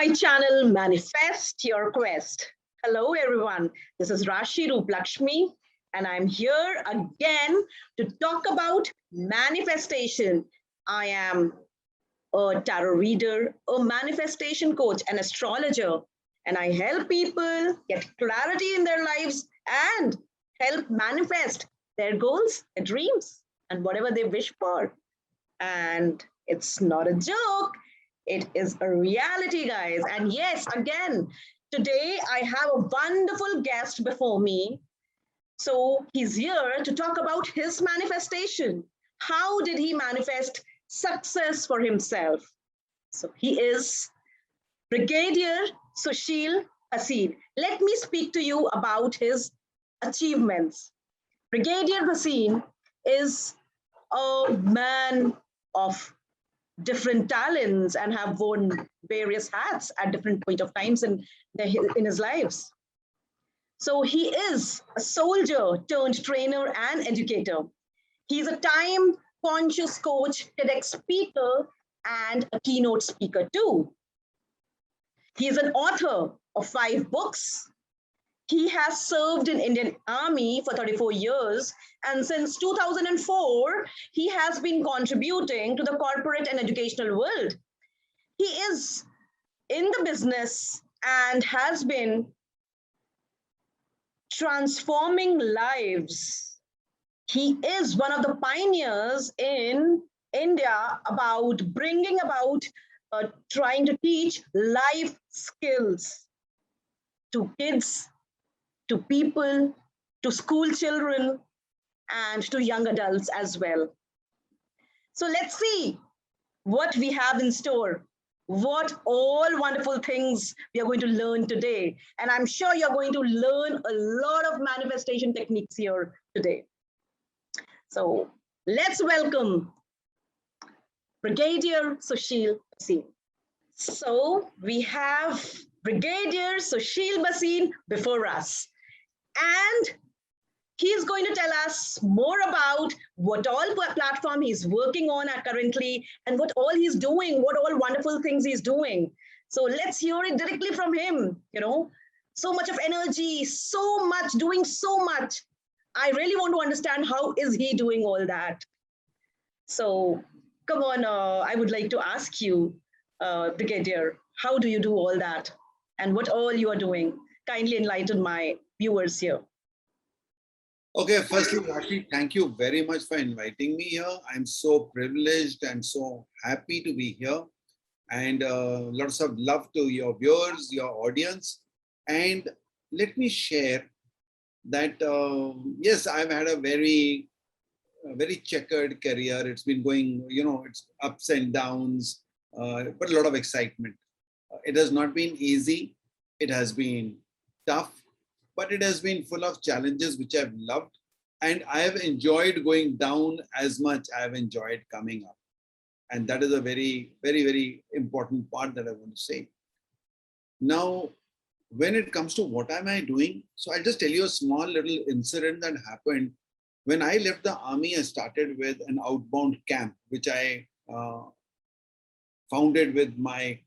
my channel, Manifest Your Quest. Hello, everyone. This is Rashi Roop Laxmi, and I'm here again to talk about manifestation. I am a tarot reader, a manifestation coach, an astrologer, and I help people get clarity in their lives and help manifest their goals, their dreams, and whatever they wish for. And it's not a joke. It is a reality, guys. And yes, again, today I have a wonderful guest before me. So he's here to talk about his manifestation. How did he manifest success for himself? So he is Brigadier Sushil Bhasin. Let me speak to you about his achievements. Brigadier Bhasin is a man of different talents and have worn various hats at different point of times in his lives. So he is a soldier turned trainer and educator. He's a time conscious coach, TEDx speaker, and a keynote speaker too. He is an author of 5 books. He has served in Indian Army for 34 years, and since 2004, he has been contributing to the corporate and educational world. He is in the business and has been transforming lives. He is one of the pioneers in India about bringing about trying to teach life skills to kids, to people, to school children, and to young adults as well. So let's see what we have in store, what all wonderful things we are going to learn today. And I'm sure you're going to learn a lot of manifestation techniques here today. So let's welcome Brigadier Sushil Bhasin. So we have Brigadier Sushil Bhasin before us. And he's going to tell us more about what all platform he's working on currently and what all he's doing, what all wonderful things he's doing. So let's hear it directly from him. So much of energy, so much, doing so much. I really want to understand how is he doing all that. So come on, I would like to ask you, Brigadier, how do you do all that and what all you are doing? Kindly enlighten my viewers here. Okay, firstly, Rashi, thank you very much for inviting me here. I'm so privileged and so happy to be here. And lots of love to your viewers, your audience. And let me share that, yes, I've had a very checkered career. It's been going, it's ups and downs, but a lot of excitement. It has not been easy. It has been tough, but it has been full of challenges which I've loved, and I have enjoyed going down as much I have enjoyed coming up. And that is a very, very, very important part that I want to say. Now, when it comes to what am I doing, so I'll just tell you a small little incident that happened. When I left the army, I started with an outbound camp, which I founded with my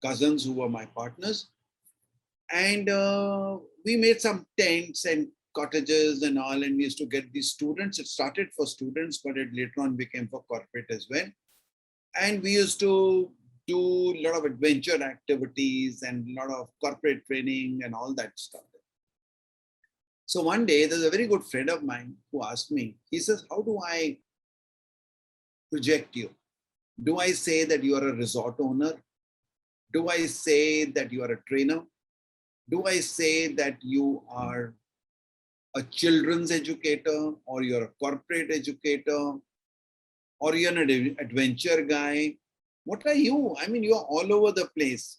cousins who were my partners. And we made some tents and cottages and all, and we used to get these students. It started for students, but it later on became for corporate as well. And we used to do a lot of adventure activities and a lot of corporate training and all that stuff. So one day, there's a very good friend of mine who asked me, he says, how do I project you? Do I say that you are a resort owner? Do I say that you are a trainer? Do I say that you are a children's educator, or you're a corporate educator, or you're an adventure guy? What are you? I mean, you're all over the place.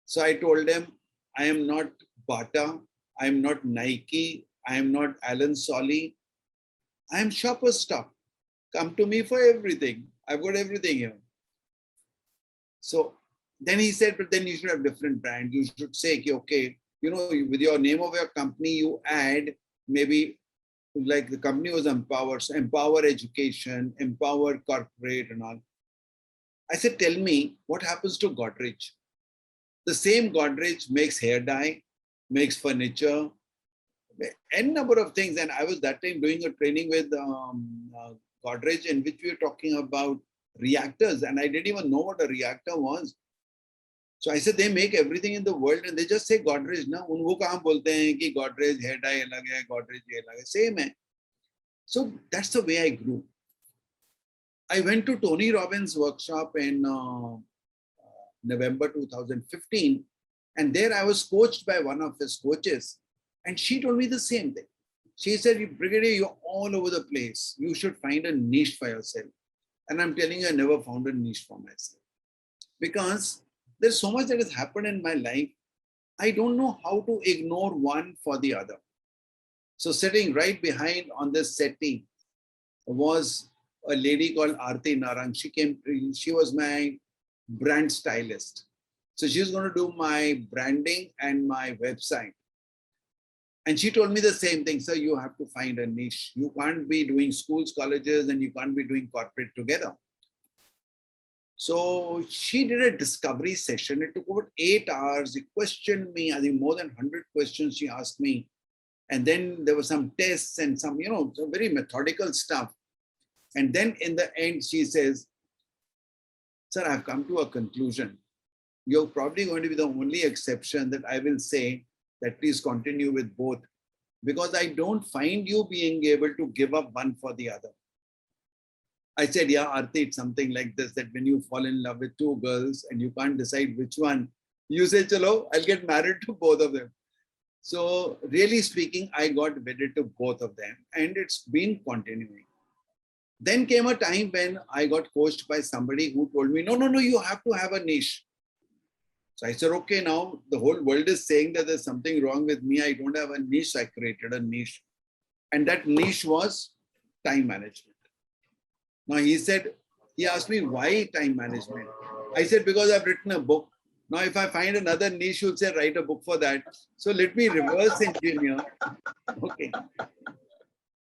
So I told them, I am not Bata, I am not Nike, I am not Alan Solly. I am Shopper's Stop. Come to me for everything. I've got everything here. So then he said, but then you should have different brands. You should say, okay, with your name of your company, you add maybe like the company was Empower, so Empower Education, Empower Corporate and all. I said, tell me what happens to Godrej? The same Godrej makes hair dye, makes furniture, n number of things. And I was that time doing a training with Godrej in which we were talking about reactors. And I didn't even know what a reactor was. So I said, they make everything in the world and they just say Godrej. Na, unko kahan bolte hain ki Godrej hair dye alag hai, Godrej ye alag hai. Same hai. So that's the way I grew. I went to Tony Robbins' workshop in November 2015. And there I was coached by one of his coaches. And she told me the same thing. She said, Brigadier, you're all over the place. You should find a niche for yourself. And I'm telling you, I never found a niche for myself. Because there's so much that has happened in my life. I don't know how to ignore one for the other. So sitting right behind on this settee was a lady called Aarti Narang. She was my brand stylist. So she was going to do my branding and my website. And she told me the same thing. So you have to find a niche. You can't be doing schools, colleges, and you can't be doing corporate together. So she did a discovery session. It took over 8 hours. She questioned me. I think more than 100 questions she asked me. And then there were some tests and some, some very methodical stuff. And then in the end, she says, sir, I've come to a conclusion. You're probably going to be the only exception that I will say that please continue with both, because I don't find you being able to give up one for the other. I said, yeah, Aarti, it's something like this, that when you fall in love with 2 girls and you can't decide which one, you say, chalo, I'll get married to both of them. So really speaking, I got wedded to both of them and it's been continuing. Then came a time when I got coached by somebody who told me, no, you have to have a niche. So I said, okay, now the whole world is saying that there's something wrong with me. I don't have a niche. I created a niche. And that niche was time management. Now he asked me, why time management? I said, because I've written a book. Now, if I find another niche, you'll say, write a book for that. So let me reverse engineer. Okay.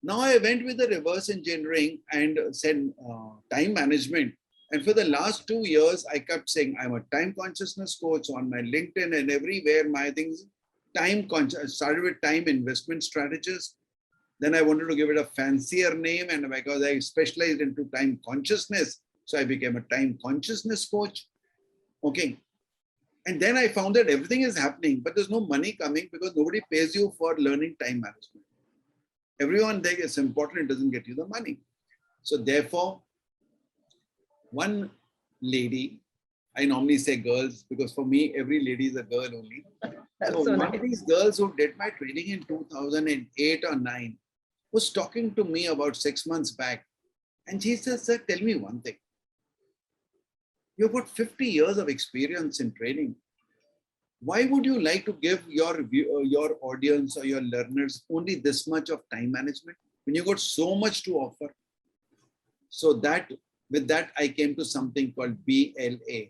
Now I went with the reverse engineering and said time management. And for the last 2 years, I kept saying, I'm a time consciousness coach on my LinkedIn and everywhere. My things, time conscious. I started with time investment strategist. Then I wanted to give it a fancier name. And because I specialized into time consciousness, so I became a time consciousness coach. Okay. And then I found that everything is happening, but there's no money coming because nobody pays you for learning time management. Everyone thinks it's important, it doesn't get you the money. So therefore, one lady, I normally say girls because for me, every lady is a girl only. So one of these girls who did my training in 2008 or 9 was talking to me about 6 months back. And she says, sir, tell me one thing. You've got 50 years of experience in training. Why would you like to give your audience or your learners only this much of time management when you got so much to offer? So with that, I came to something called BLA,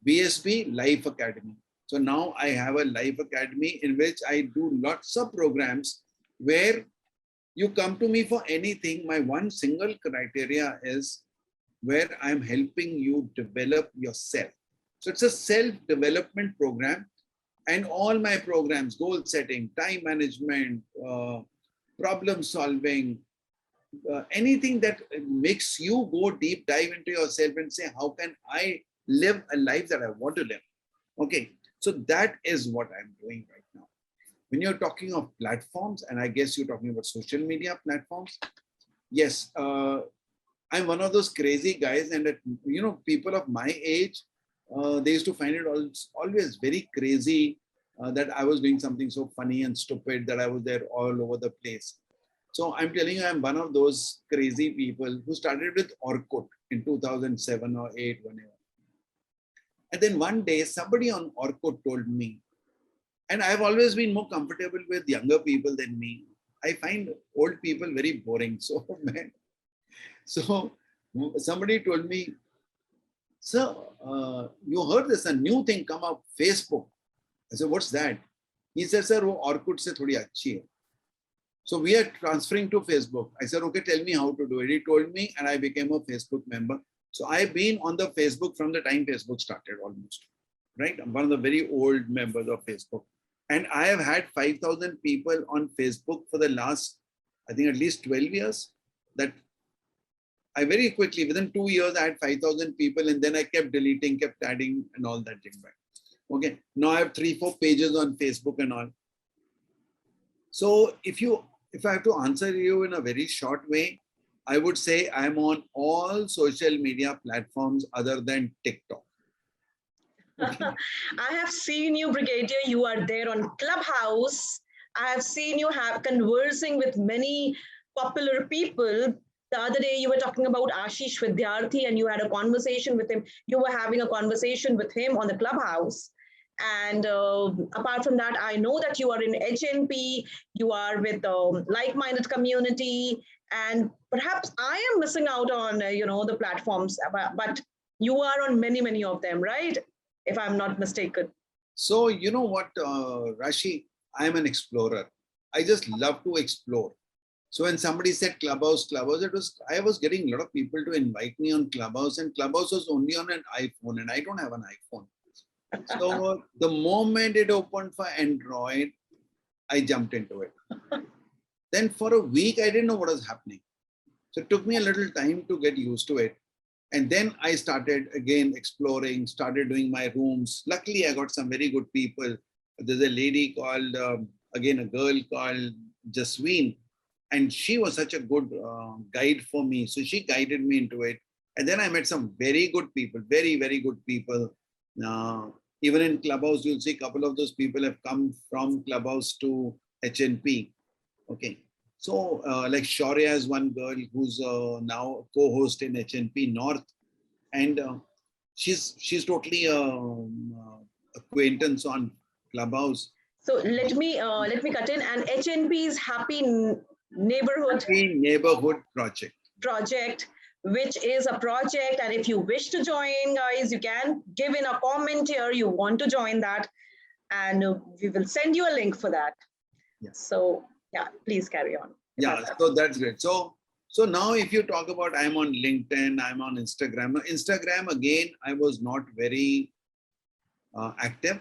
BSB Life Academy. So now I have a Life Academy in which I do lots of programs where you come to me for anything. My one single criteria is where I'm helping you develop yourself. So it's a self-development program, and all my programs, goal setting, time management, problem solving, anything that makes you go deep dive into yourself and say, how can I live a life that I want to live? Okay, so that is what I'm doing right now. When you're talking of platforms, and I guess you're talking about social media platforms, yes, I'm one of those crazy guys, and people of my age, they used to find it always very crazy that I was doing something so funny and stupid that I was there all over the place. So I'm telling you, I'm one of those crazy people who started with Orkut in 2007 or 8, whenever. And then one day, somebody on Orkut told me, and I've always been more comfortable with younger people than me. I find old people very boring. So, man. So somebody told me, sir, you heard there's a new thing come up, Facebook. I said, what's that? He said, sir, wo Orkut se thodi achhi hai. So we are transferring to Facebook. I said, okay, tell me how to do it. He told me and I became a Facebook member. So I've been on the Facebook from the time Facebook started almost, right? I'm one of the very old members of Facebook. And I have had 5,000 people on Facebook for the last, I think at least 12 years. That I very quickly, within 2 years, I had 5,000 people, and then I kept deleting, kept adding and all that. Okay, now I have 3-4 pages on Facebook and all. So if I have to answer you in a very short way, I would say I'm on all social media platforms other than TikTok. I have seen you, Brigadier. You are there on Clubhouse. I have seen you conversing with many popular people. The other day, you were talking about Ashish Vidyarthi, and you had a conversation with him. You were having a conversation with him on the Clubhouse. And apart from that, I know that you are in HNP. You are with a like-minded community, and perhaps I am missing out on the platforms, but you are on many of them, right? If I'm not mistaken. So you know what, Rashi, I'm an explorer. I just love to explore. So when somebody said Clubhouse, I was getting a lot of people to invite me on Clubhouse, and Clubhouse was only on an iPhone, and I don't have an iPhone. So the moment it opened for Android, I jumped into it. Then for a week, I didn't know what was happening. So it took me a little time to get used to it. And then I started again exploring, started doing my rooms. Luckily, I got some very good people. There's a lady called, again, a girl called Jasween. And she was such a good guide for me. So she guided me into it. And then I met some very good people, very good people. Even in Clubhouse, you'll see a couple of those people have come from Clubhouse to HNP. Okay. So like Shaurya is one girl who's now co-host in HNP North. And she's totally acquaintance on Clubhouse. So let me cut in. And HNP's Happy Neighborhood project, which is a project, and if you wish to join, guys, you can give in a comment here. You want to join that, and we will send you a link for that. Yes. So yeah, please carry on. Yeah, so that's great. So now if you talk about, I'm on LinkedIn, I'm on Instagram. Now, Instagram, again, I was not very active,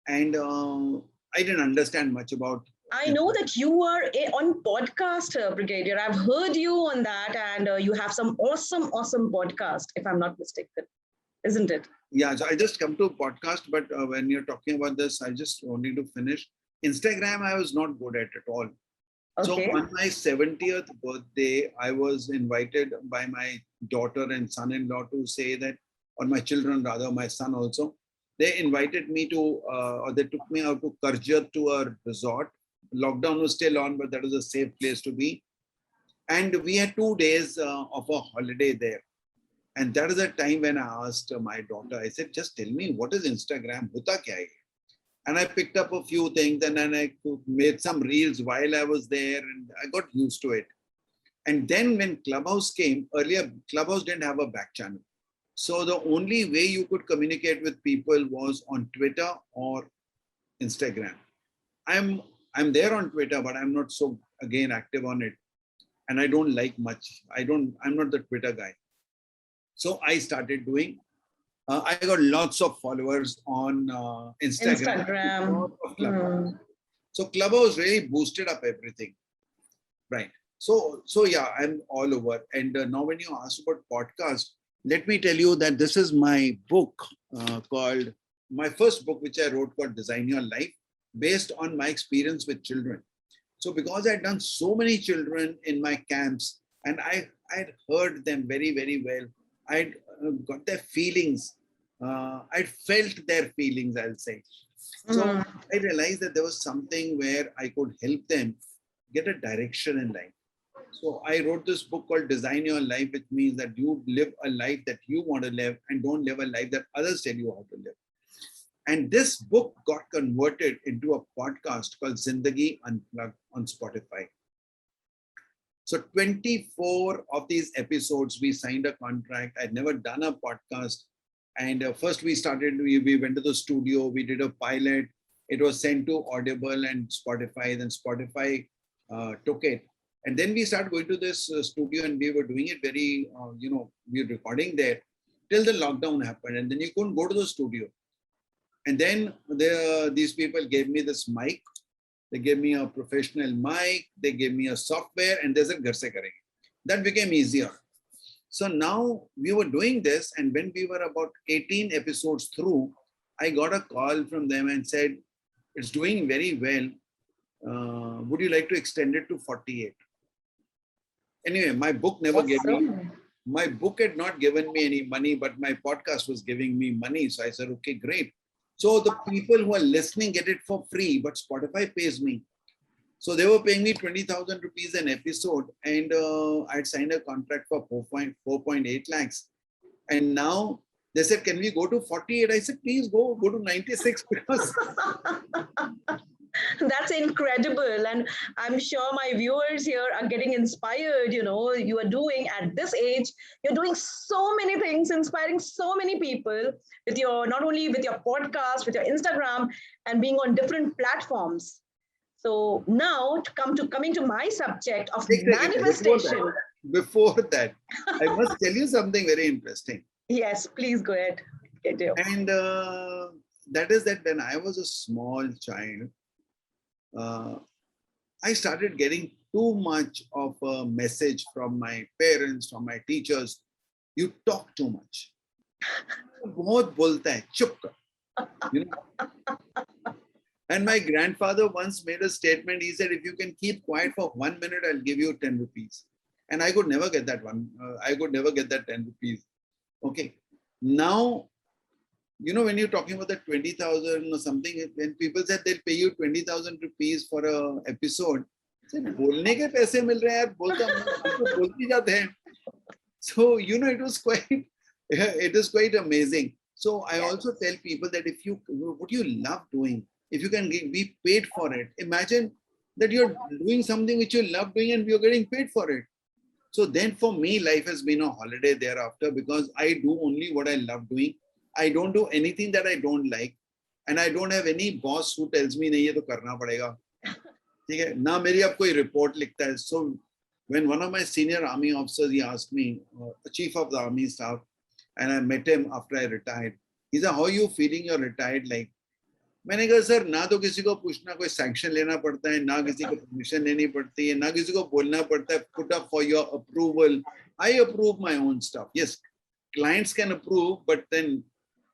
and I didn't understand much about. I know that you are on podcast, Brigadier. I've heard you on that, and you have some awesome podcast, if I'm not mistaken, isn't it? Yeah, so I just come to podcast, but when you're talking about this, I just wanted to finish. Instagram, I was not good at all. Okay. So on my 70th birthday, I was invited by my daughter and son-in-law to say that, or my children rather, my son also, they invited me to, or they took me out to Karjat to a resort. Lockdown was still on, but that was a safe place to be. And we had 2 days of a holiday there. And that is the time when I asked my daughter, I said, just tell me, what is Instagram? Hota kya hai? And I picked up a few things, and then I made some reels while I was there, and I got used to it. And then when Clubhouse came, earlier Clubhouse didn't have a back channel. So the only way you could communicate with people was on Twitter or Instagram. I'm there on Twitter, but I'm not so, again, active on it. And I don't like much. I'm not the Twitter guy. So I started doing, I got lots of followers on Instagram. So Clubhouse really boosted up everything. Right. So yeah, I'm all over. And now when you ask about podcast, let me tell you that this is my book called, my first book, which I wrote called Design Your Life, based on my experience with children. So because I'd done so many children in my camps, and I'd heard them very well, I'd got their feelings. I'd felt their feelings, I'll say. So I realized that there was something where I could help them get a direction in life. So I wrote this book called Design Your Life, which means that you live a life that you want to live and don't live a life that others tell you how to live. And this book got converted into a podcast called Zindagi Unplugged on Spotify. So 24 of these episodes, we signed a contract. I'd never done a podcast. And first we went to the studio, we did a pilot. It was sent to Audible and Spotify. Then Spotify took it. And then we started going to this studio, and we were doing it very, we were recording there. till the lockdown happened, and then you couldn't go to the studio. And then these people gave me this mic. They gave me a professional mic. They gave me a software, and they said, "Ghar se karenge." That became easier. So now we were doing this, and when we were about 18 episodes through, I got a call from them and said, "It's doing very well. Would you like to extend it to 48?" Anyway, my book never gave me. My book had not given me any money, but my podcast was giving me money. So I said, "Okay, great." So the people who are listening get it for free, but Spotify pays me. So they were paying me 20,000 rupees an episode, and I'd signed a contract for 4.8 lakhs. And now they said, "Can we go to 48?" I said, "Please go to 96," because that's incredible. And I'm sure my viewers here are getting inspired. You are doing at this age, you're doing so many things, inspiring so many people with not only with your podcast, with your Instagram, and being on different platforms. So now coming to my subject of manifestation. Before that, I must tell you something very interesting. Yes, please go ahead. And that is that when I was a small child, I started getting too much of a message from my parents, from my teachers. You talk too much. बहुत बोलता है, चुप कर. And my grandfather once made a statement. He said, "If you can keep quiet for 1 minute, I'll give you 10 rupees." And I could never get that one. I could never get that 10 rupees. Okay. Now, when you're talking about the 20,000 or something, when people said they'll pay you 20,000 rupees for an episode, I said, "बोलने के पैसे मिल रहे हैं यार, बोलते जाते हैं." So, it is quite amazing. So I also tell people that what you love doing, if you can be paid for it, imagine that you're doing something which you love doing and you're getting paid for it. So then for me, life has been a holiday thereafter, because I do only what I love doing. I don't do anything that I don't like. And I don't have any boss who tells me, "नहीं ये तो करना पड़ेगा." ठीक है ना, मेरी अब कोई report लिखता है. So when one of my senior army officers, he asked me, chief of the army staff, and I met him after I retired. He said, "How are you feeling? You're retired like?" मैंने कहा, "sir, ना तो किसी को पूछना, कोई sanction लेना पड़ता है, ना किसी को permission लेनी पड़ती है, ना किसी को बोलना पड़ता है, put up for your approval. I approve my own stuff. Yes, clients can approve, but then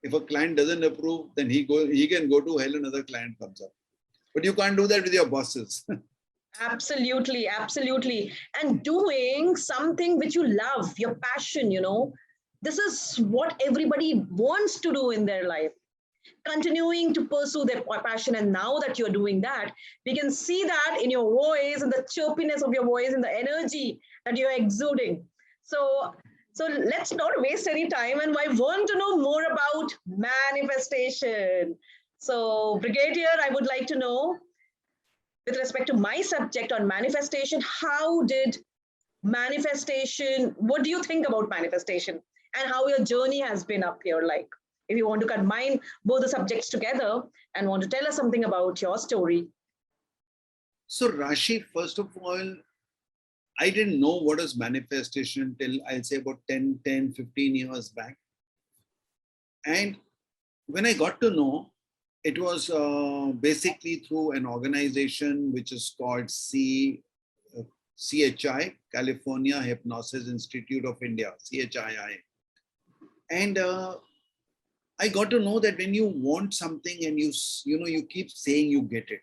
if a client doesn't approve, then he can go to hell, another client comes up. But you can't do that with your bosses." Absolutely, absolutely. And doing something which you love, your passion, this is what everybody wants to do in their life. Continuing to pursue their passion. And now that you're doing that, we can see that in your voice, and the chirpiness of your voice, and the energy that you're exuding. So let's not waste any time. And I want to know more about manifestation. So Brigadier, I would like to know, with respect to my subject on manifestation, what do you think about manifestation, and how your journey has been up here? Like, if you want to combine both the subjects together and want to tell us something about your story. So Rashi, first of all, I didn't know what is manifestation till I'll say about 10, 15 years back. And when I got to know, it was basically through an organization which is called CHI, California Hypnosis Institute of India, CHII. And I got to know that when you want something and you keep saying you get it.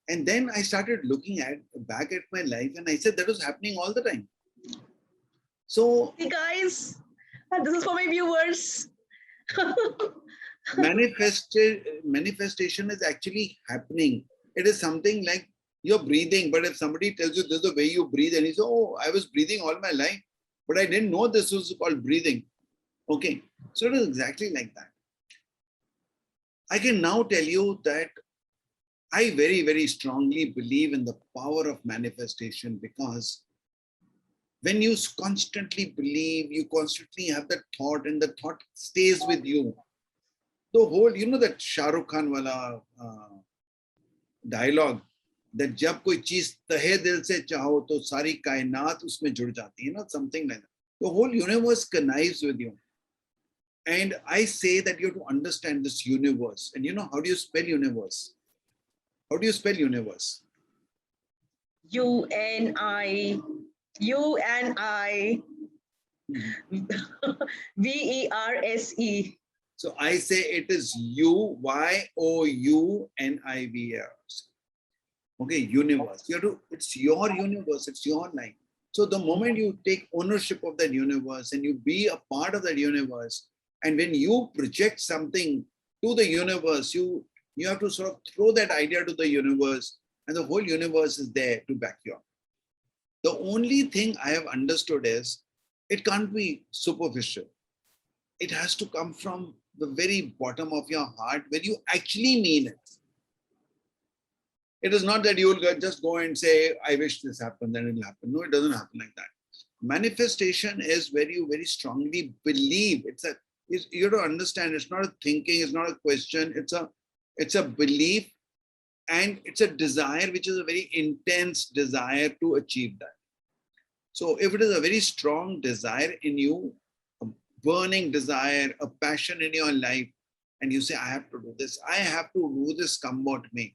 And then I started looking back at my life, and I said that was happening all the time. So, hey guys, this is for my viewers. Manifestation is actually happening. It is something like you're breathing, but if somebody tells you this is the way you breathe, and you say, "Oh, I was breathing all my life, but I didn't know this was called breathing." Okay, so it is exactly like that. I can now tell you that I very, very strongly believe in the power of manifestation, because when you constantly believe, you constantly have that thought, and the thought stays with you. The whole, that Shah Rukh Khan wala dialogue, that jab koi cheez tahe dil se chaho to sari kainat usme jud jati hai, something like that. The whole universe connives with you. And I say that you have to understand this universe. And you know, how do you spell universe? How do you spell universe? UNI, UNI, VERSE. So I say it is UYOUNIVERS. Okay, universe. You have to, it's your universe, it's your life. So the moment you take ownership of that universe and you be a part of that universe, and when you project something to the universe, you have to sort of throw that idea to the universe, and the whole universe is there to back you up. The only thing I have understood is it can't be superficial. It has to come from the very bottom of your heart where you actually mean it. It is not that you will just go and say, I wish this happened, then it will happen. No, it doesn't happen like that. Manifestation is where you very strongly believe. You have to understand, it's not a thinking, it's not a question, it's a belief, and it's a desire, which is a very intense desire to achieve that. So if it is a very strong desire in you, a burning desire, a passion in your life, and you say, I have to do this, come what may.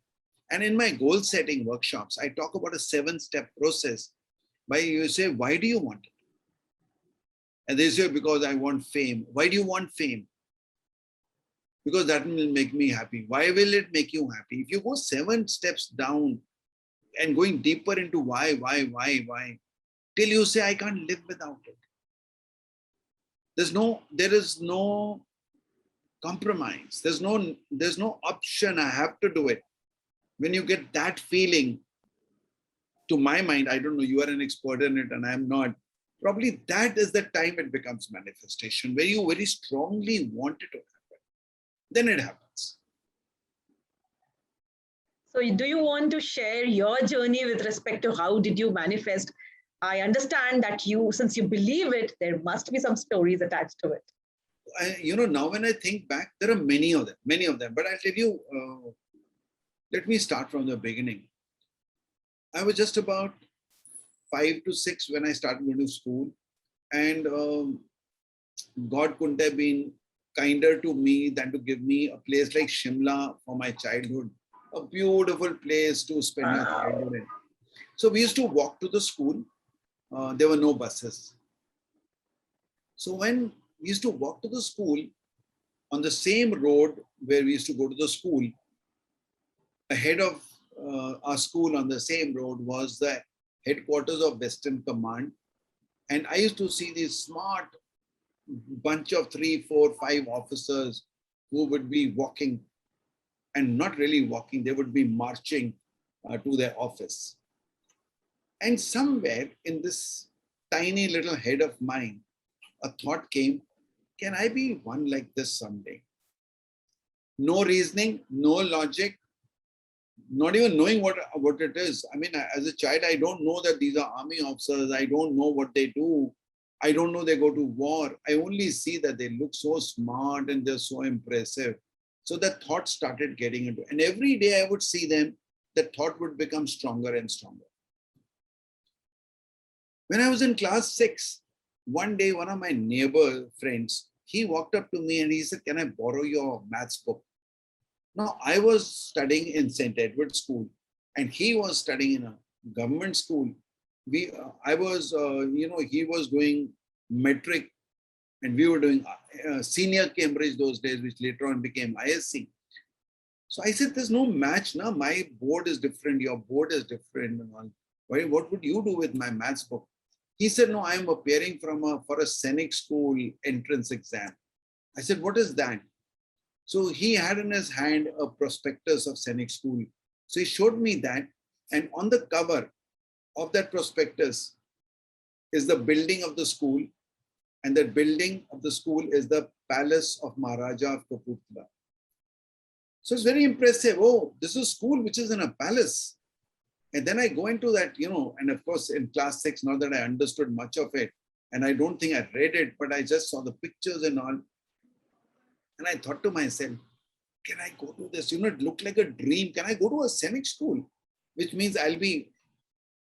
And in my goal setting workshops, I talk about a 7-step process. Why you say, why do you want it? And they say, because I want fame. Why do you want fame? Because that will make me happy. Why will it make you happy? If you go 7 steps down and going deeper into why, till you say, I can't live without it. There is no compromise. There's no option. I have to do it. When you get that feeling, to my mind, I don't know, you are an expert in it and I'm not. Probably that is the time it becomes manifestation, where you very strongly want it to happen. Then it happens. So do you want to share your journey with respect to how did you manifest? I understand that since you believe it, there must be some stories attached to it. Now when I think back, there are many of them, but I'll tell you, let me start from the beginning. I was just about 5 to 6 when I started going to school, and God couldn't have been kinder to me than to give me a place like Shimla for my childhood, a beautiful place to spend your childhood in. So we used to walk to the school. There were no buses. So when we used to walk to the school, on the same road where we used to go to the school, ahead of our school on the same road was the headquarters of Western Command. And I used to see this smart bunch of 3, 4, 5 officers who would be walking, and not really walking, they would be marching to their office. And somewhere in this tiny little head of mine, a thought came, can I be one like this someday? No reasoning, no logic, not even knowing what it is. I mean, as a child, I don't know that these are army officers. I don't know what they do. I don't know they go to war. I only see that they look so smart and they're so impressive. So that thought started getting into, and every day I would see them, that thought would become stronger and stronger. When I was in class 6, one day, one of my neighbor friends, he walked up to me and he said, can I borrow your maths book? Now, I was studying in St. Edward's School and he was studying in a government school. He was doing metric and we were doing senior Cambridge those days, which later on became ISC. So I said, there's no match now. My board is different. Your board is different. What would you do with my maths book? He said, no, I'm appearing for a Scenic School entrance exam. I said, what is that? So he had in his hand a prospectus of Scenic School. So he showed me that. And on the cover of that prospectus is the building of the school. And that building of the school is the Palace of Maharaja of Kapurthala. So it's very impressive. Oh, this is a school which is in a palace. And then I go into that, and of course in class 6, not that I understood much of it. And I don't think I read it, but I just saw the pictures and all. And I thought to myself, can I go to this? It looked like a dream. Can I go to a Scenic School? Which means I'll be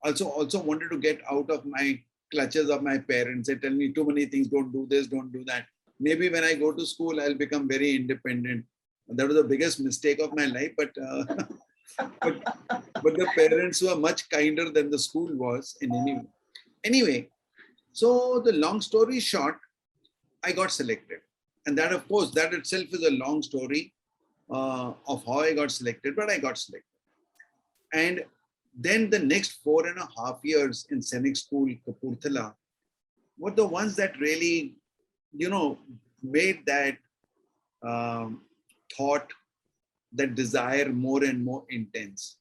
also wanted to get out of my clutches of my parents. They tell me too many things, don't do this, don't do that. maybe when I go to school, I'll become very independent. That was the biggest mistake of my life, but but the parents were much kinder than the school was in any way. Anyway, so the long story short, I got selected. And that, of course, that itself is a long story of how I got selected, but I got selected. And then the next 4.5 years in Scenic School, Kapurthala, were the ones that really, made that thought, that desire more and more intense.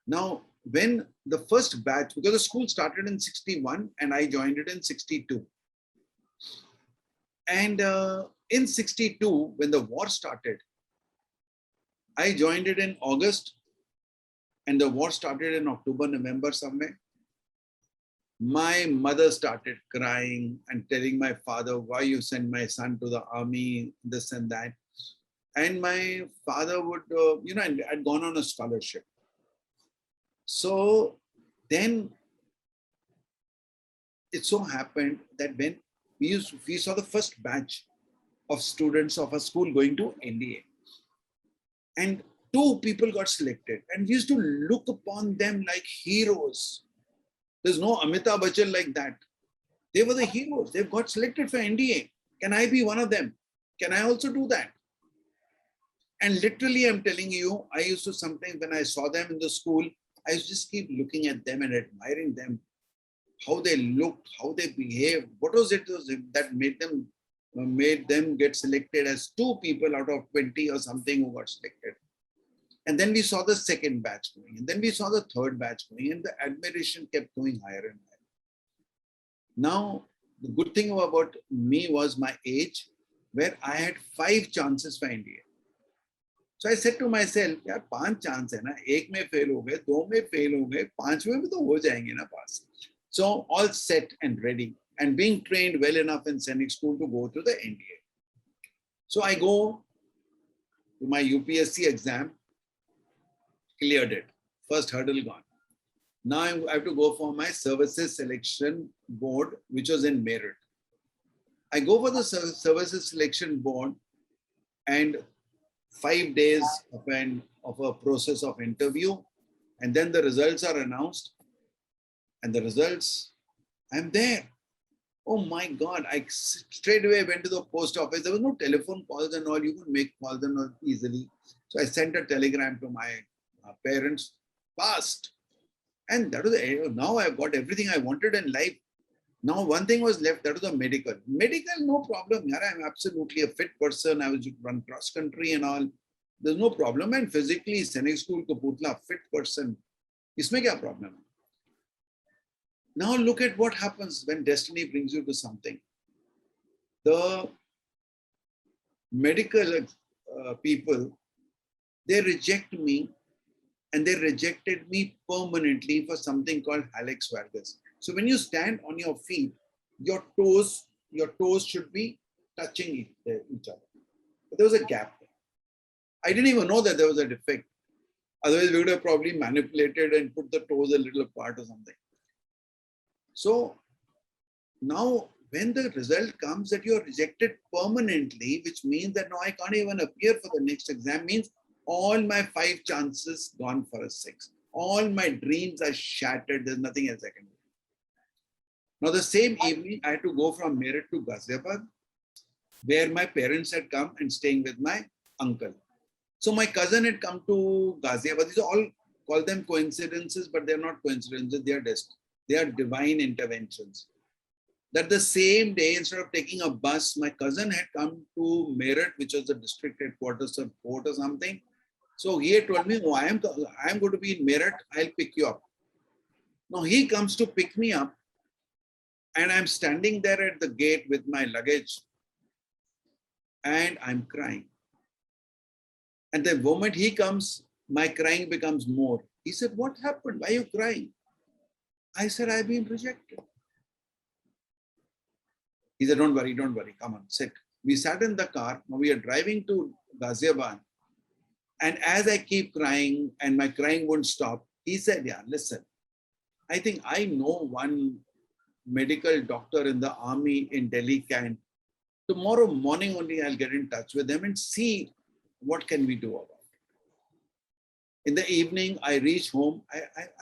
Now, when the first batch, because the school started in 61 and I joined it in 62. And in 62, when the war started, I joined it in August and the war started in October, November somewhere. My mother started crying and telling my father, why you send my son to the army, this and that. And my father would, I'd gone on a scholarship. So then it so happened that when we saw the first batch of students of a school going to NDA, and 2 people got selected, and we used to look upon them like heroes. There's no Amitabh Bachchan like that. They were the heroes. They've got selected for NDA. Can I be one of them? Can I also do that? And literally, I'm telling you, I used to sometimes, when I saw them in the school, I used to just keep looking at them and admiring them, how they looked, how they behaved. What was it that made them get selected as 2 people out of 20 or something who got selected? And then we saw the second batch going, and then we saw the third batch going, and the admiration kept going higher and higher. Now, the good thing about me was my age, where I had 5 chances for NDA. So I said to myself, यार 5 chance है ना, 1 में fail हो गए, 2 में fail हो गए, 5 में भी तो हो जाएंगे ना pass. So all set and ready, and being trained well enough in Scenic School to go to the NDA. So I go to my UPSC exam, cleared it, first hurdle gone. Now I have to go for my services selection board, which was in Meerut. I go for the services selection board, and 5 days of a process of interview, and then the results are announced, and the results, I'm there. Oh my God, I straight away went to the post office. There was no telephone calls and all. You could make calls and all easily. So I sent a telegram to my parents, fast. And that was it. Now I've got everything I wanted in life. Now one thing was left, that was the medical. Medical, no problem. I'm absolutely a fit person. I was run cross country and all. There's no problem. And physically, Scenic School, Kapurthala, fit person. Isme kya problem? Now look at what happens when destiny brings you to something. The medical people, they reject me, and they rejected me permanently for something called hallux valgus. So when you stand on your feet, your toes should be touching each other. But there was a gap there. I didn't even know that there was a defect. Otherwise, we would have probably manipulated and put the toes a little apart or something. So now when the result comes that you are rejected permanently, which means that now I can't even appear for the next exam, means all my 5 chances gone for a 6. All my dreams are shattered. There's nothing else I can do. Now, the same evening, I had to go from Meerut to Ghaziabad, where my parents had come and staying with my uncle. So my cousin had come to Ghaziabad. These are all, call them coincidences, but they're not coincidences. They are divine interventions. That the same day, instead of taking a bus, my cousin had come to Meerut, which was the district headquarters of port or something. So he had told me, oh, I am going to be in Meerut. I'll pick you up. Now he comes to pick me up, and I'm standing there at the gate with my luggage, and I'm crying. And the moment he comes, my crying becomes more. He said, what happened? Why are you crying? I said, I've been rejected. He said, don't worry, come on, sit. We sat in the car. Now we are driving to Ghaziabad. And as I keep crying and my crying won't stop, he said, yeah, listen, I think I know one medical doctor in the army in Delhi camp Tomorrow morning only I'll get in touch with them and see what can we do about it. In the evening, I reach home.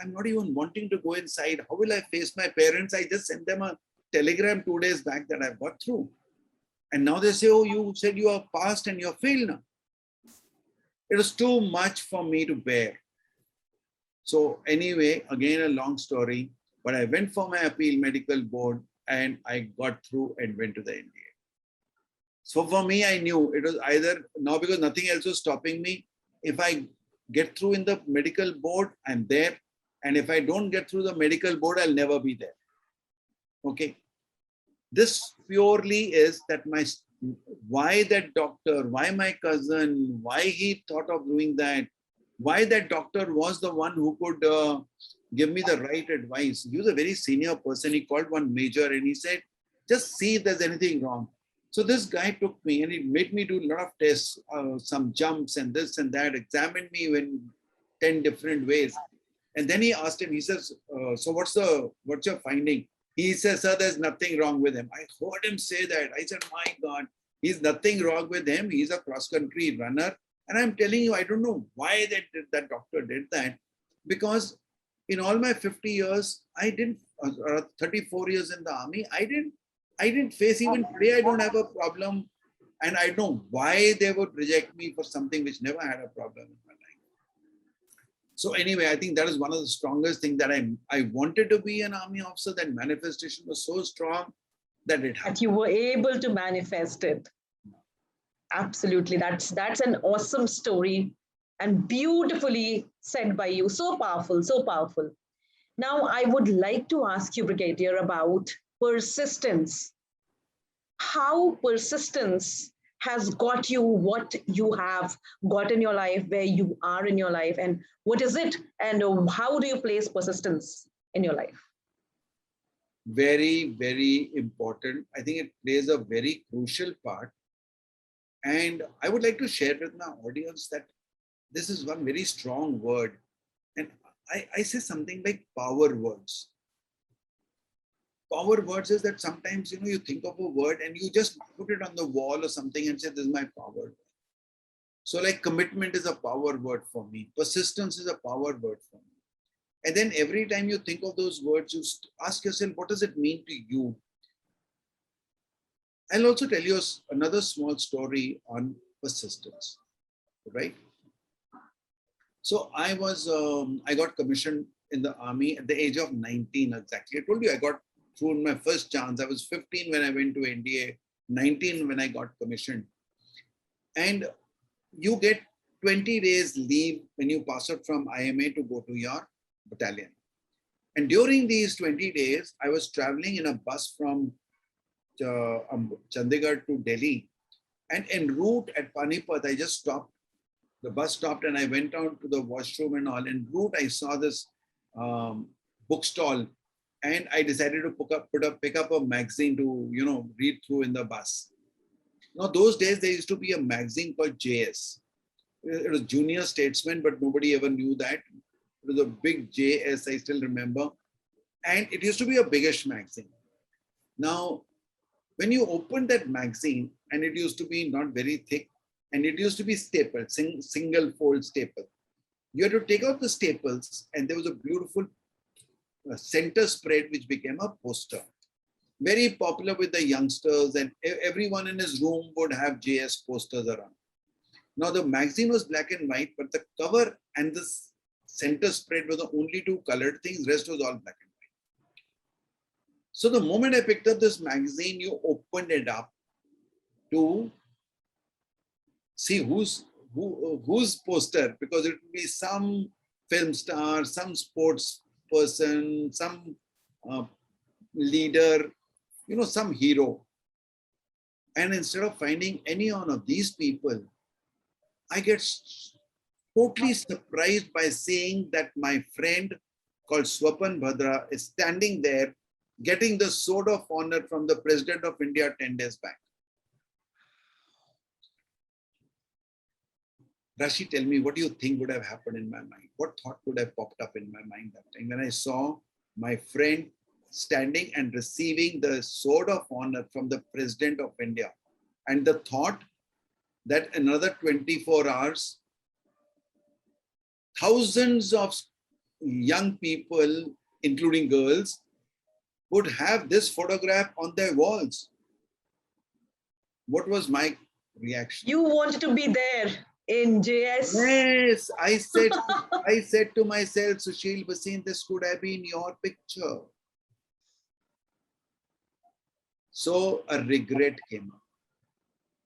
I'm not even wanting to go inside. How will I face my parents? I just sent them a telegram 2 days back that I've got through. And now they say, oh, you said you are passed and you're failed now. It was too much for me to bear. So anyway, again, a long story, but I went for my appeal medical board and I got through and went to the NDA. So for me, I knew it was either now because nothing else was stopping me. If I get through in the medical board, I'm there. And if I don't get through the medical board, I'll never be there. Okay. This purely is that why that doctor, why my cousin, why he thought of doing that, why that doctor was the one who could give me the right advice. He was a very senior person. He called one major and he said, just see if there's anything wrong. So this guy took me and he made me do a lot of tests, some jumps and this and that, examined me in 10 different ways. And then he asked him, he says, so what's your finding? He says, sir, there's nothing wrong with him. I heard him say that. I said, my God, he's nothing wrong with him. He's a cross-country runner. And I'm telling you, I don't know why that doctor did that. Because in all my 50 years, 34 years in the army, I didn't face, even today, I don't have a problem. And I don't know why they would reject me for something which never had a problem in my life. So anyway, I think that is one of the strongest things that I wanted to be an army officer. That manifestation was so strong that it happened. That you were able to manifest it. Absolutely. That's an awesome story and beautifully said by you. So powerful, so powerful. Now, I would like to ask you, Brigadier, about persistence. How persistence has got you what you have got in your life, where you are in your life, and what is it, and how do you place persistence in your life? Very, very important. I think it plays a very crucial part. And I would like to share with my audience that this is one very strong word. And I say something like power words. Power words is that sometimes, you think of a word and you just put it on the wall or something and say, this is my power word. So like commitment is a power word for me. Persistence is a power word for me. And then every time you think of those words, you ask yourself, what does it mean to you? I'll also tell you another small story on persistence, right? So I got commissioned in the army at the age of 19 exactly. I told you I got through my first chance. I was 15 when I went to NDA, 19 when I got commissioned. And you get 20 days leave when you pass out from IMA to go to your battalion. And during these 20 days, I was traveling in a bus from Chandigarh to Delhi. And en route at Panipat, I just stopped. The bus stopped and I went out to the washroom and all. En route, I saw this bookstall and I decided to pick up a magazine to, read through in the bus. Now, those days, there used to be a magazine called JS. It was Junior Statesman, but nobody ever knew that. It was a big JS, I still remember. And it used to be a biggish magazine. Now, when you opened that magazine, and it used to be not very thick, and it used to be stapled, single fold staple. You had to take out the staples, and there was a beautiful center spread, which became a poster. Very popular with the youngsters, and everyone in his room would have JS posters around. Now, the magazine was black and white, but the cover and the center spread were the only two colored things. Rest was all black and white. So the moment I picked up this magazine, you opened it up to see whose poster, because it would be some film star, some sports person, some leader, some hero. And instead of finding any one of these people, I get totally surprised by seeing that my friend called Swapan Bhadra is standing there getting the Sword of Honor from the President of India 10 days back. Rashi, tell me, what do you think would have happened in my mind? What thought would have popped up in my mind that time when I saw my friend standing and receiving the Sword of Honor from the President of India? And the thought that another 24 hours, thousands of young people, including girls, would have this photograph on their walls. What was my reaction? You wanted to be there in JS. Yes, I said to myself, Sushil Bhasin, this could have been your picture. So a regret came up.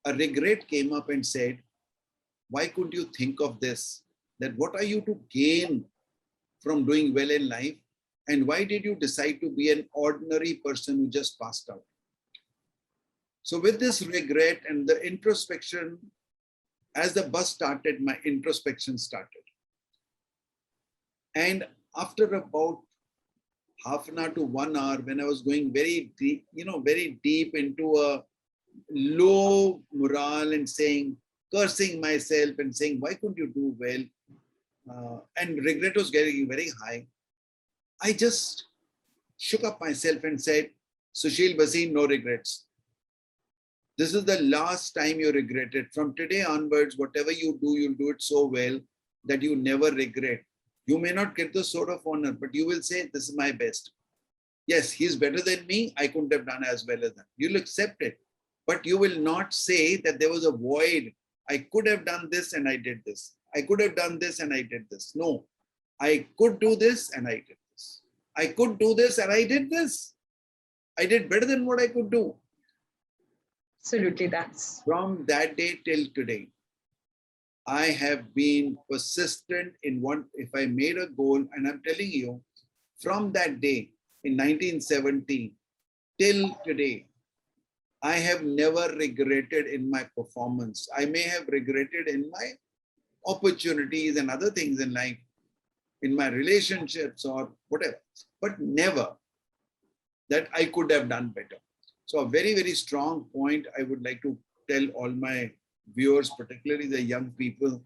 A regret came up and said, why couldn't you think of this? That what are you to gain from doing well in life? And why did you decide to be an ordinary person who just passed out? So with this regret and the introspection, as the bus started, my introspection started. And after about half an hour to 1 hour, when I was going very deep, very deep into a low morale and cursing myself and saying, why couldn't you do well? And regret was getting very high. I just shook up myself and said, Sushil Bhasin, no regrets. This is the last time you regret it. From today onwards, whatever you do, you'll do it so well that you never regret. You may not get the sword of honor, but you will say, this is my best. Yes, he's better than me. I couldn't have done as well as that. You'll accept it. But you will not say that there was a void. I could have done this and I did this. I could have done this and I did this. No, I could do this and I did this. I could do this and I did this. I did better than what I could do. Absolutely, that's. From that day till today, I have been persistent in one. If I made a goal, and I'm telling you, from that day in 1970 till today, I have never regretted in my performance. I may have regretted in my opportunities and other things in life, in my relationships or whatever, but never that I could have done better. So a very, very strong point I would like to tell all my viewers, particularly the young people,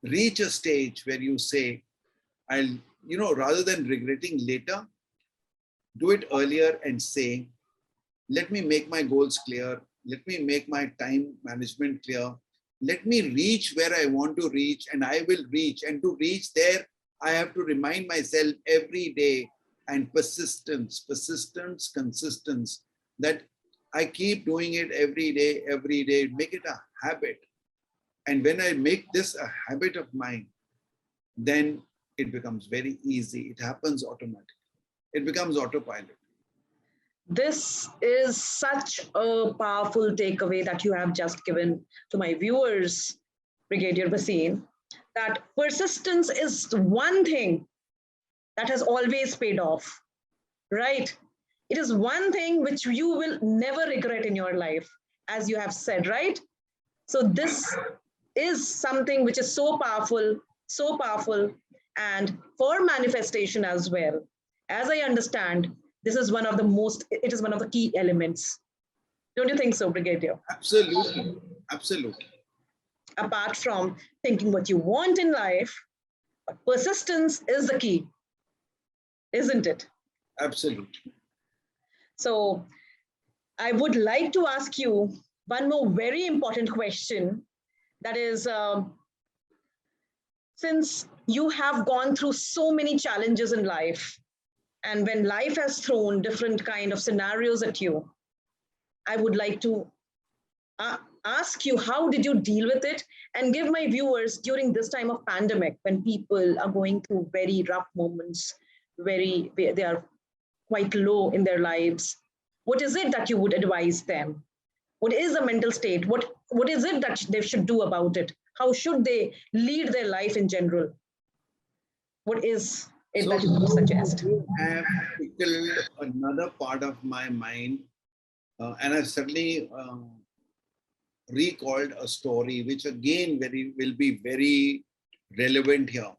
reach a stage where you say, rather than regretting later, do it earlier and say, let me make my goals clear. Let me make my time management clear. Let me reach where I want to reach, and I will reach. And to reach there, I have to remind myself every day, and persistence, consistency, that I keep doing it every day, make it a habit. And when I make this a habit of mine, then it becomes very easy. It happens automatically. It becomes autopilot. This is such a powerful takeaway that you have just given to my viewers, Brigadier Bhasin, that persistence is one thing that has always paid off, right? It is one thing which you will never regret in your life, as you have said, right? So this is something which is so powerful, and for manifestation as well. As I understand, this is one of the key elements. Don't you think so, Brigadier? Absolutely, absolutely. Apart from thinking what you want in life, persistence is the key, isn't it? Absolutely. So I would like to ask you one more very important question. That is, since you have gone through so many challenges in life, and when life has thrown different kind of scenarios at you, I would like to ask you, how did you deal with it? And give my viewers, during this time of pandemic, when people are going through very rough moments, they are quite low in their lives, what is it that you would advise them? What is the mental state? What is it that they should do about it? How should they lead their life in general? What is it that you would suggest? I have tickled another part of my mind, and I've certainly recalled a story which again will be very relevant here.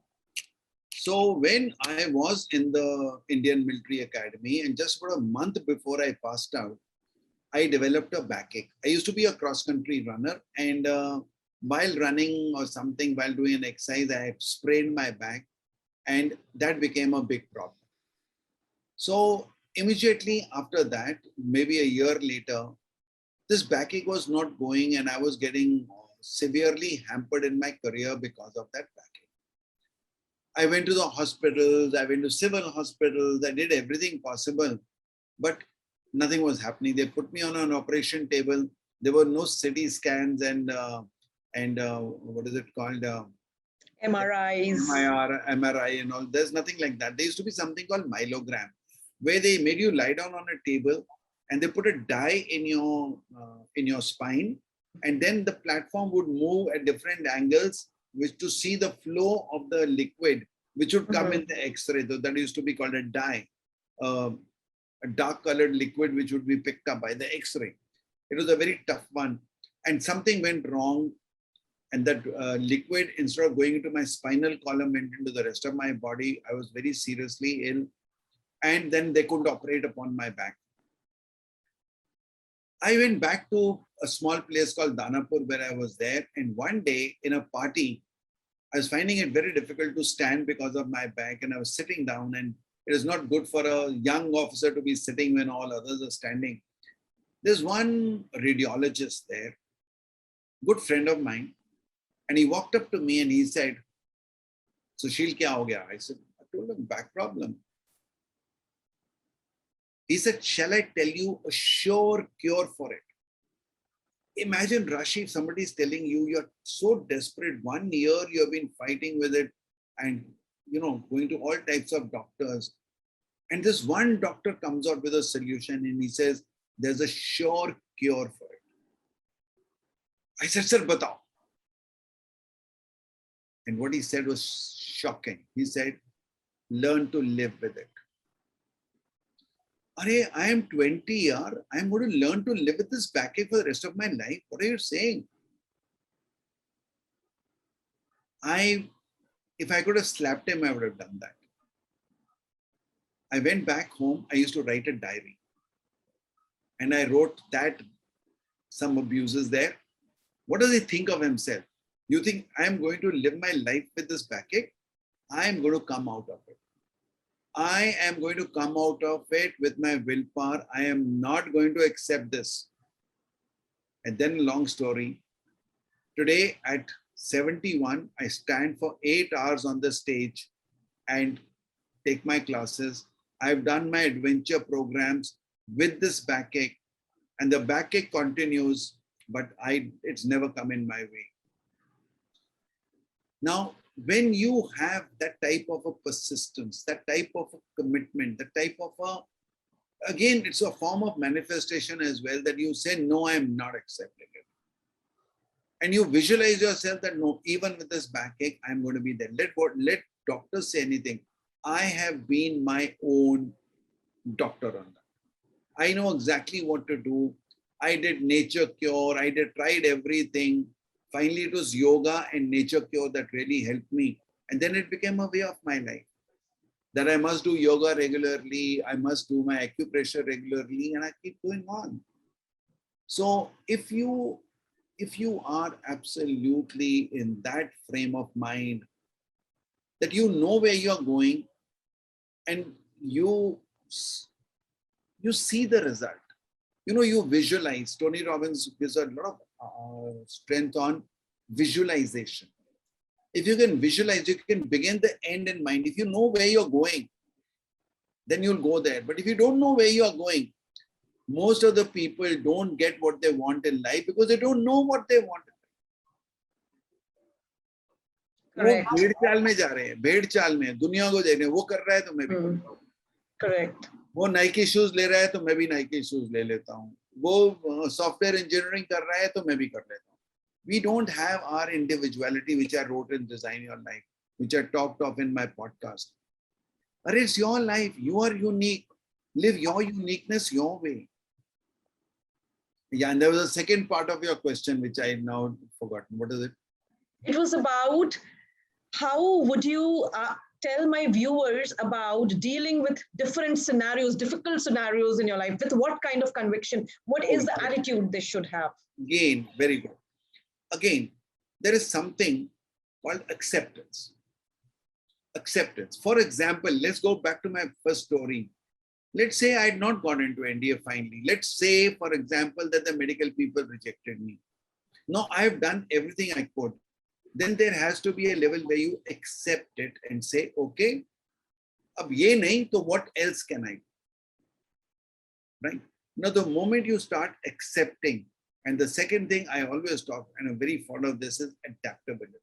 So when I was in the Indian Military Academy, and just about a month before I passed out, I developed a backache. I used to be a cross-country runner, and while running or something, while doing an exercise, I sprained my back, and that became a big problem. So immediately after that, maybe a year later, this backache was not going, and I was getting severely hampered in my career because of that backache. I went to the hospitals, I went to civil hospitals, I did everything possible, but nothing was happening. They put me on an operation table. There were no CT scans and what is it called? MRIs. MRI and all. There's nothing like that. There used to be something called myelogram, where they made you lie down on a table and they put a dye in your spine, and then the platform would move at different angles, which to see the flow of the liquid, which would come in the X-ray. So that used to be called a dye, a dark colored liquid which would be picked up by the X-ray. It was a very tough one, and something went wrong. And that liquid, instead of going into my spinal column, went into the rest of my body. I was very seriously ill. And then they couldn't operate upon my back. I went back to a small place called Danapur where I was there. And one day in a party, I was finding it very difficult to stand because of my back. And I was sitting down, and it is not good for a young officer to be sitting when all others are standing. There's one radiologist there, good friend of mine. And he walked up to me and he said, Sushil, kya ho gaya? I said, I told him, back problem. He said, shall I tell you a sure cure for it? Imagine, Rashi, if somebody is telling you, you're so desperate, 1 year you have been fighting with it and, going to all types of doctors. And this one doctor comes out with a solution and he says, there's a sure cure for it. I said, sir, batao. And what he said was shocking. He said, learn to live with it. Arey, I am 20 years. I am going to learn to live with this backache for the rest of my life. What are you saying? If I could have slapped him, I would have done that. I went back home. I used to write a diary. And I wrote that some abuses there. What does he think of himself? You think I am going to live my life with this backache? I am going to come out of it. I am going to come out of it with my willpower. I am not going to accept this. And then, long story. Today at 71, I stand for 8 hours on the stage and take my classes. I've done my adventure programs with this backache, and the backache continues, but it's never come in my way. Now, when you have that type of a persistence, that type of a commitment, that type of again, it's a form of manifestation as well, that you say, no, I am not accepting it. And you visualize yourself that, no, even with this backache, I'm going to be there. Let doctors say anything. I have been my own doctor on that. I know exactly what to do. I did nature cure. I tried everything. Finally, it was yoga and nature cure that really helped me. And then it became a way of my life, that I must do yoga regularly. I must do my acupressure regularly, and I keep going on. So if you are absolutely in that frame of mind, that you know where you're going and you see the result, you visualize. Tony Robbins gives a lot of strength on visualization. If you can visualize, you can begin the end in mind. If you know where you're going, then you'll go there. But if you don't know where you're going, most of the people don't get what they want in life because they don't know what they want. वो भेड़ चाल में जा रहे हैं, भेड़ चाल में दुनिया को देख रहे हैं, वो कर रहा है तो मैं भी कर रहा हूँ. Correct. वो नाइकी शूज ले रहा है तो मैं भी नाइकी शूज ले लेता हूँ. वो सॉफ्टवेयर इंजीनियरिंग कर रहा है तो मैं भी कर लेता हूँ. We don't have our individuality, which I wrote in Design Your Life, which I talked of in my podcast. But it's your life. You are unique. Live your uniqueness your way. Yeah, and there was a second part of your question, which I now forgotten. What is it? It was about how would you tell my viewers about dealing with different scenarios, difficult scenarios in your life, with what kind of conviction? What is the attitude they should have? Again, very good. Again, there is something called acceptance. Acceptance. For example, let's go back to my first story. Let's say I had not gone into NDA finally. Let's say, for example, that the medical people rejected me. No, I have done everything I could. Then there has to be a level where you accept it and say, okay, ab ye nahi, to what else can I do? Right? Now, the moment you start accepting, and the second thing I always talk, and I'm very fond of this, is adaptability.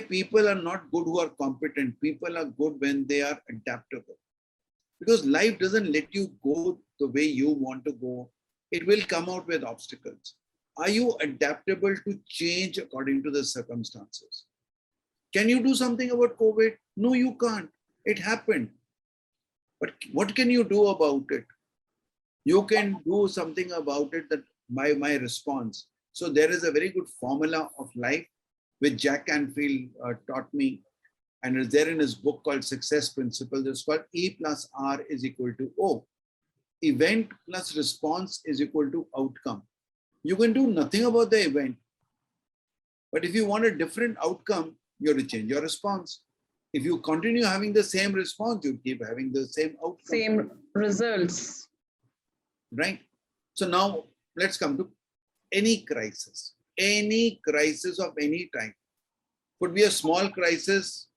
People are not good who are competent. People are good when they are adaptable. Because life doesn't let you go the way you want to go. It will come out with obstacles. Are you adaptable to change according to the circumstances? Can you do something about COVID? No, you can't. It happened. But what can you do about it? You can do something about it, that my response. So there is a very good formula of life which Jack Canfield taught me, and is there in his book called Success Principles. It's called E plus R is equal to O. Event plus response is equal to outcome. You can do nothing about the event, but if you want a different outcome, you have to change your response. If you continue having the same response, you keep having the same outcome. Same results. Right? So now let's come to any crisis of any type. Could be a small crisis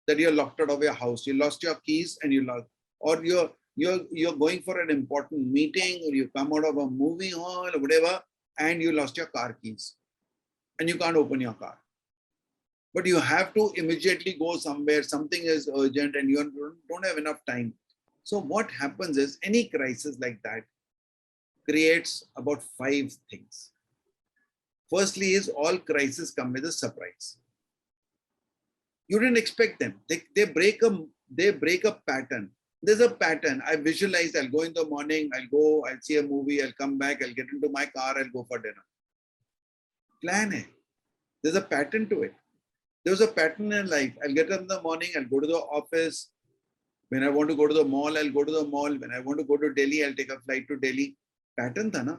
that you're locked out of your house, you lost your keys and you lost, or you're going for an important meeting, or you come out of a movie hall or whatever, and you lost your car keys and you can't open your car. But you have to immediately go somewhere, something is urgent and you don't have enough time. So what happens is, any crisis like that creates about 5 things. Firstly is, all crises come with a surprise. You didn't expect them. They break a pattern. There's a pattern. I visualize, I'll go in the morning, I'll see a movie, I'll come back, I'll get into my car, I'll go for dinner. Plan hai. There's a pattern to it. There was a pattern in life. I'll get up in the morning, I'll go to the office. When I want to go to the mall, I'll go to the mall. When I want to go to Delhi, I'll take a flight to Delhi. Pattern tha na?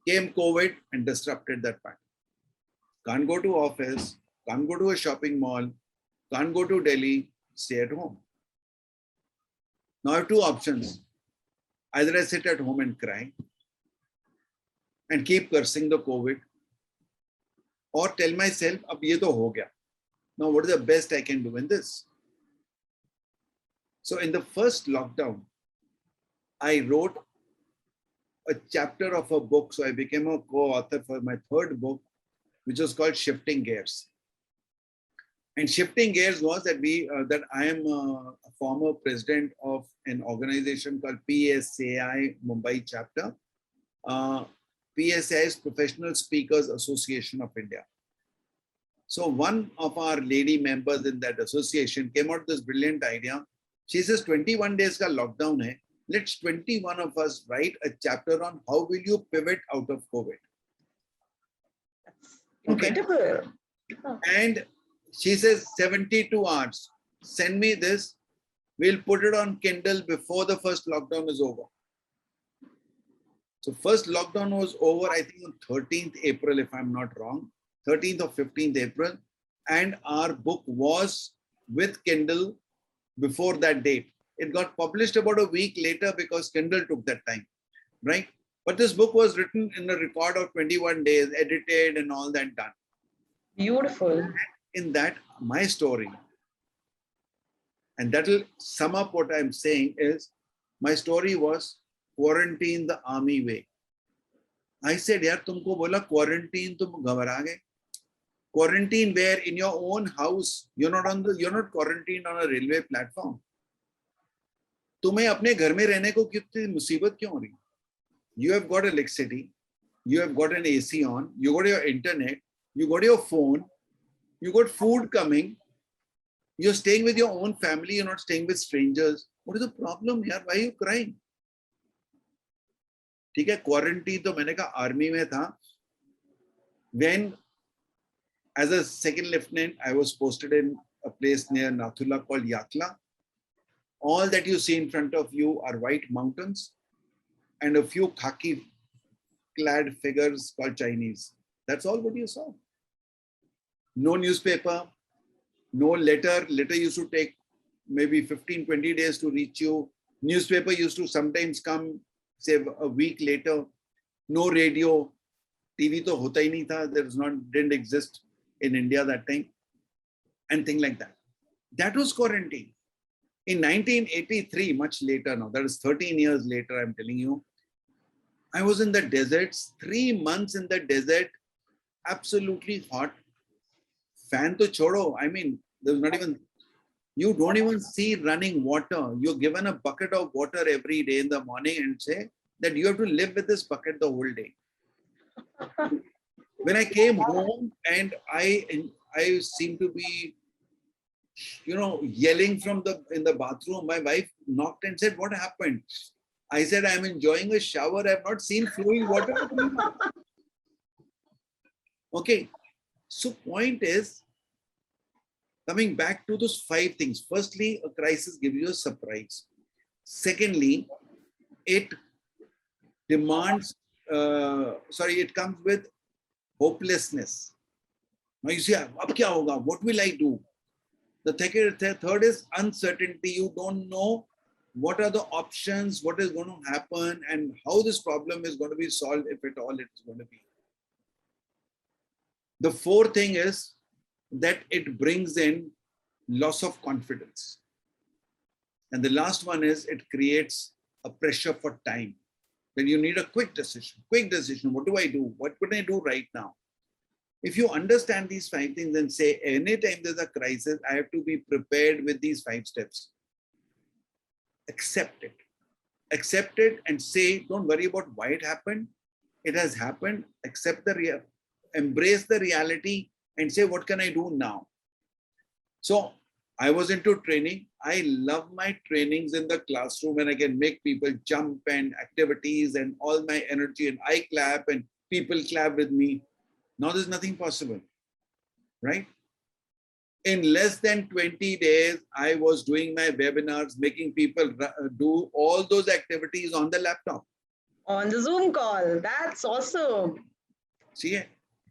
Came COVID and disrupted that pattern. Can't go to office, can't go to a shopping mall, can't go to Delhi, stay at home. Now I have 2 options. Either I sit at home and cry and keep cursing the COVID, or tell myself, ab ye to ho gaya. Now what is the best I can do in this? So in the first lockdown, I wrote a chapter of a book. So I became a co-author for my 3rd book, which was called Shifting Gears. And Shifting Gears was that I am a former president of an organization called PSAI Mumbai chapter. PSAI is Professional Speakers Association of India. So one of our lady members in that association came out with this brilliant idea. She says, 21 days ka lockdown hai. Let's 21 of us write a chapter on how will you pivot out of COVID. Incredible. Okay. And she says, 72 hours, send me this. We'll put it on Kindle before the first lockdown is over. So first lockdown was over, I think on 13th April, if I'm not wrong, 13th or 15th April. And our book was with Kindle before that date. It got published about a week later because Kindle took that time, right? But this book was written in a record of 21 days, edited and all that done. Beautiful. In that, my story, and that will sum up what I'm saying, is my story was quarantine the army way. I said, yaar, tumko bola quarantine, tum ghabara gaye. Quarantine where in your own house, you're not quarantined on a railway platform. तुम्हें अपने घर में रहने को कितनी मुसीबत क्यों हो रही? You have got electricity, you have got an AC on, you got your internet, you got your phone, you got food coming, you're staying with your own family, you're not staying with strangers. What is the problem here? Why are you crying? ठीक है, quarantine तो मैंने कहा army में था. When as a 2nd lieutenant, I was posted in a place near Nathula called Yatla. All that you see in front of you are white mountains and a few khaki clad figures called Chinese. That's all what you saw. No newspaper, no letter. Letter used to take maybe 15, 20 days to reach you. Newspaper used to sometimes come, say a week later. No radio, TV to hota hi nahi tha. Didn't exist in India that time, and things like that. That was quarantine. In 1983, much later now, that is 13 years later, I'm telling you, I was in the deserts, 3 months in the desert, absolutely hot. Fan to chodo. I mean, there's not even, you don't even see running water. You're given a bucket of water every day in the morning and say that you have to live with this bucket the whole day. When I came home and I seemed to be, yelling in the bathroom, my wife knocked and said, "What happened?" I said, "I'm enjoying a shower. I've not seen flowing water." Okay. So point is, coming back to those 5 things. Firstly, a crisis gives you a surprise. Secondly, it demands, it comes with hopelessness. Now you say, what will I do? The third is uncertainty. You don't know what are the options, what is going to happen, and how this problem is going to be solved, if at all it's going to be. The fourth thing is that it brings in loss of confidence. And the last one is it creates a pressure for time. Then you need a quick decision. What do I do? What could I do right now? If you understand these 5 things and say, anytime there's a crisis, I have to be prepared with these 5 steps. Accept it. Accept it and say, don't worry about why it happened. It has happened. Accept embrace the reality and say, what can I do now? So I was into training. I love my trainings in the classroom when I can make people jump and activities and all my energy, and I clap and people clap with me. Now there's nothing possible, right? In less than 20 days, I was doing my webinars, making people do all those activities on the laptop. On the Zoom call. That's awesome. See,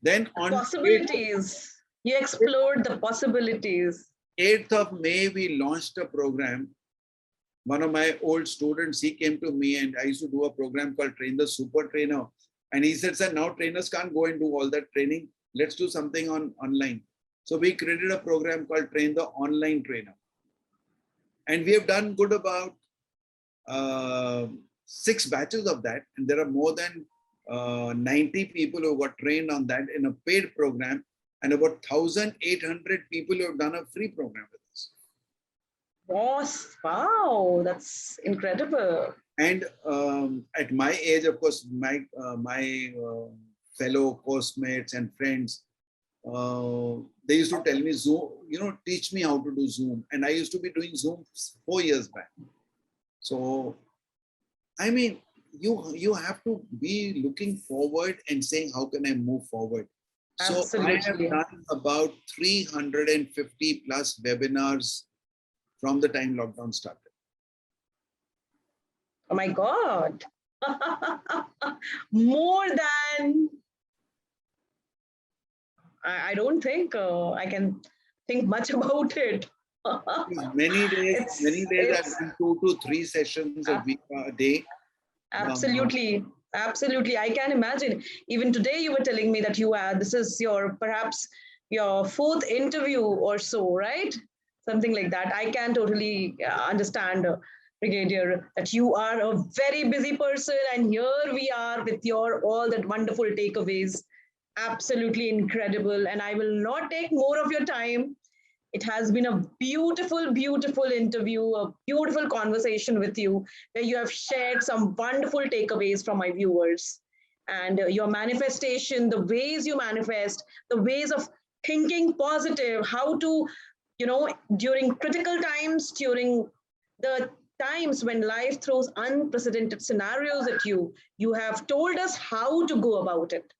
then on possibilities. You explored the possibilities. 8th of May, we launched a program. One of my old students, he came to me, and I used to do a program called Train the Super Trainer. And he said, "Sir, now trainers can't go and do all that training. Let's do something online." So we created a program called Train the Online Trainer. And we have done good about 6 batches of that. And there are more than 90 people who got trained on that in a paid program, and about 1,800 people who have done a free program with us. Wow, that's incredible. And at my age, of course, my fellow course-mates and friends, they used to tell me, Zoom, teach me how to do Zoom. And I used to be doing Zoom 4 years back. So, I mean, you have to be looking forward and saying, how can I move forward? Absolutely. So I have done about 350 plus webinars from the time lockdown started. Oh my God. More than, I don't think I can think much about it. Many days I've done 2 to 3 sessions a day. Absolutely. Absolutely. I can imagine. Even today you were telling me that this is perhaps your 4th interview or so, right? Something like that. I can totally understand, Brigadier, that you are a very busy person, and here we are with all that wonderful takeaways. Absolutely incredible. And I will not take more of your time. It has been a beautiful, beautiful interview, a beautiful conversation with you, where you have shared some wonderful takeaways from my viewers. And your manifestation, the ways you manifest, the ways of thinking positive, how to, during critical times, during the times when life throws unprecedented scenarios at you, you have told us how to go about it,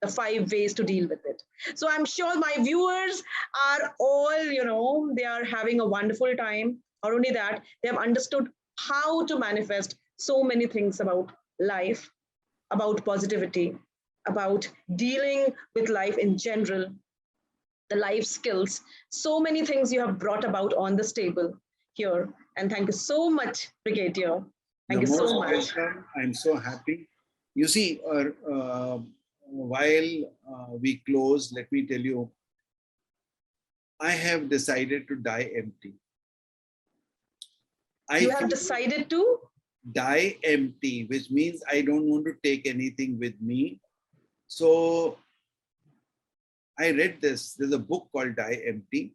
the 5 ways to deal with it. So I'm sure my viewers are all, they are having a wonderful time. Not only that, they have understood how to manifest so many things about life, about positivity, about dealing with life in general, the life skills. So many things you have brought about on this table. here. And thank you so much, Brigadier. Thank You're you so most much. welcome. I'm so happy. You see, while we close, let me tell you, I have decided to die empty. You have decided to die empty, which means I don't want to take anything with me. So I read this. There's a book called Die Empty.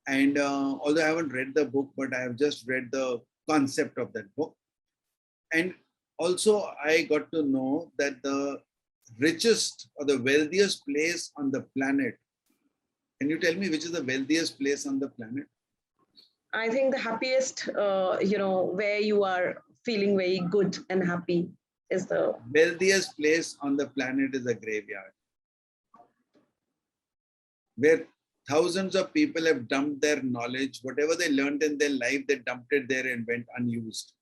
And although I haven't read the book, but I have just read the concept of that book. And also I got to know that the richest or the wealthiest place on the planet. Can you tell me which is the wealthiest place on the planet? I think the happiest, where you are feeling very good and happy is the wealthiest place on the planet is a graveyard, where thousands of people have dumped their knowledge, whatever they learned in their life, they dumped it there and went unused.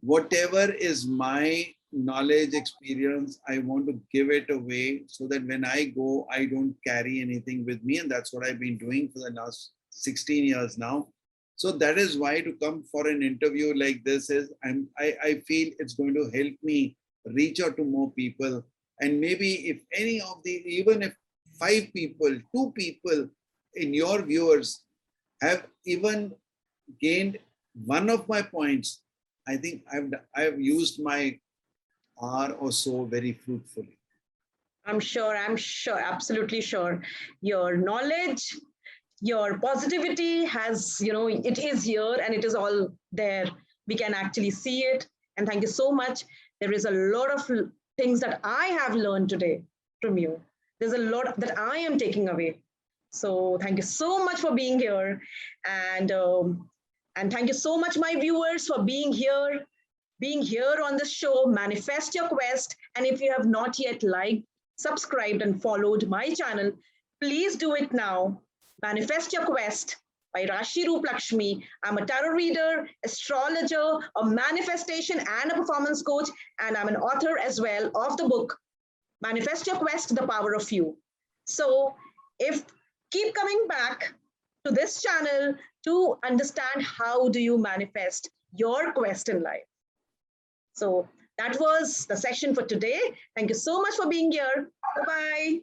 Whatever is my knowledge, experience, I want to give it away so that when I go, I don't carry anything with me. And that's what I've been doing for the last 16 years now. So that is why to come for an interview like this is, I feel it's going to help me reach out to more people. And maybe if any of the, even if 5 people, 2 people in your viewers have even gained one of my points, I think I've used my hour or so very fruitfully. I'm sure, absolutely sure. Your knowledge, your positivity has, it is here and it is all there. We can actually see it. And thank you so much. There is a lot of things that I have learned today from you. There's a lot that I am taking away. So thank you so much for being here. And thank you so much, my viewers, for being here on the show, Manifest Your Quest. And if you have not yet liked, subscribed, and followed my channel, please do it now. Manifest Your Quest by Rashi Roop Laxmi. I'm a tarot reader, astrologer, a manifestation and a performance coach, and I'm an author as well of the book, Manifest Your Quest, The Power of You. So keep coming back to this channel to understand how do you manifest your quest in life. So that was the session for today. Thank you so much for being here. Bye-bye.